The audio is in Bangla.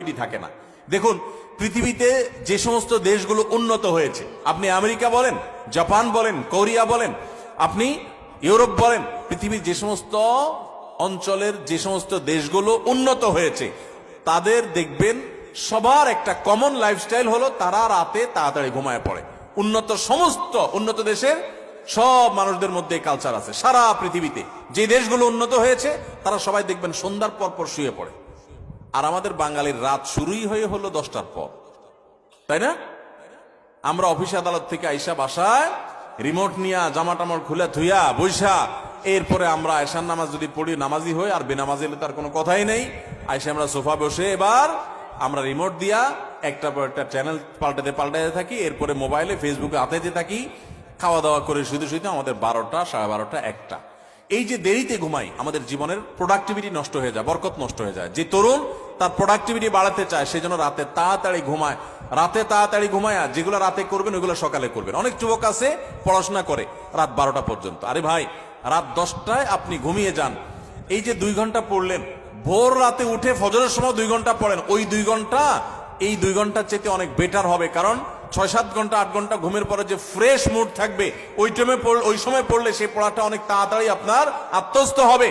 প্রোডাক্টিভিটি থাকে না। দেখুন, পৃথিবীতে যে সমস্ত দেশগুলো উন্নত হয়েছে, আপনি আমেরিকা বলেন, জাপান বলেন, কোরিয়া বলেন, আপনি ইউরোপ বলেন, পৃথিবীর যে সমস্ত অঞ্চলের যে সমস্ত দেশগুলো উন্নত হয়েছে, তাদের দেখবেন সবার একটা কমন লাইফস্টাইল হলো তারা রাতে তাড়াতাড়ি ঘুমায় পড়ে। সমস্ত উন্নত দেশের সব মানুষদের মধ্যে কালচার আছে। সারা পৃথিবীতে যে দেশগুলো উন্নত হয়েছে তারা সবাই দেখবেন সন্ধ্যার পর পর শুয়ে পড়ে। আর আমাদের বাঙালির রাত শুরুই হলো 10টার পর, তাই না? আমরা অফিস আদালত থেকে আইসা বাসায় রিমোট নিয়া জামা টামা খুলে ধুইয়া বৈশা, এরপরে আমরা আয়সার নামাজ যদি পড়ি, নামাজি হই, আর বেনামাজি হলে তার কোনো কথাই নেই। আইসা আমরা সোফা বসে এবার আমরা রিমোট দিয়া একটা পর একটা চ্যানেল পাল্টাতে থাকি, এরপরে মোবাইলে ফেসবুকে হাতাইতে থাকি, খাওয়া দাওয়া করে শুধু আমাদের 12টা, 12:30, 1টা। এই যে দেরিতে ঘুমাই, আমাদের জীবনের প্রোডাক্টিভিটি নষ্ট হয়ে যায়, বরকত নষ্ট হয়ে যায়। যে তরুণ তার প্রোডাক্টিভিটি বাড়াতে চায়, সেই জন্য রাতে তাড়াতাড়ি ঘুমায়। রাতে তাড়াতাড়ি ঘুমায়, যেগুলো রাতে করবেন ওইগুলো সকালে করবেন। অনেক যুবক আছে পড়াশোনা করে রাত 12টা পর্যন্ত। আরে ভাই, রাত 10টায় আপনি ঘুমিয়ে যান। এই যে 2 ঘন্টা পড়লেন, ভোর রাতে উঠে ফজরের সময় 2 ঘন্টা পড়েন, ওই 2 ঘন্টা এই 2 ঘন্টার চেয়ে অনেক বেটার হবে। কারণ 6-7 ঘন্টা 8 ঘন্টা ঘুমের পরে যে ফ্রেশ মুড থাকবে, ওই সময় পড়লে সেই পড়াটা অনেক তাড়াতাড়ি আপনার আত্মস্থ হবে।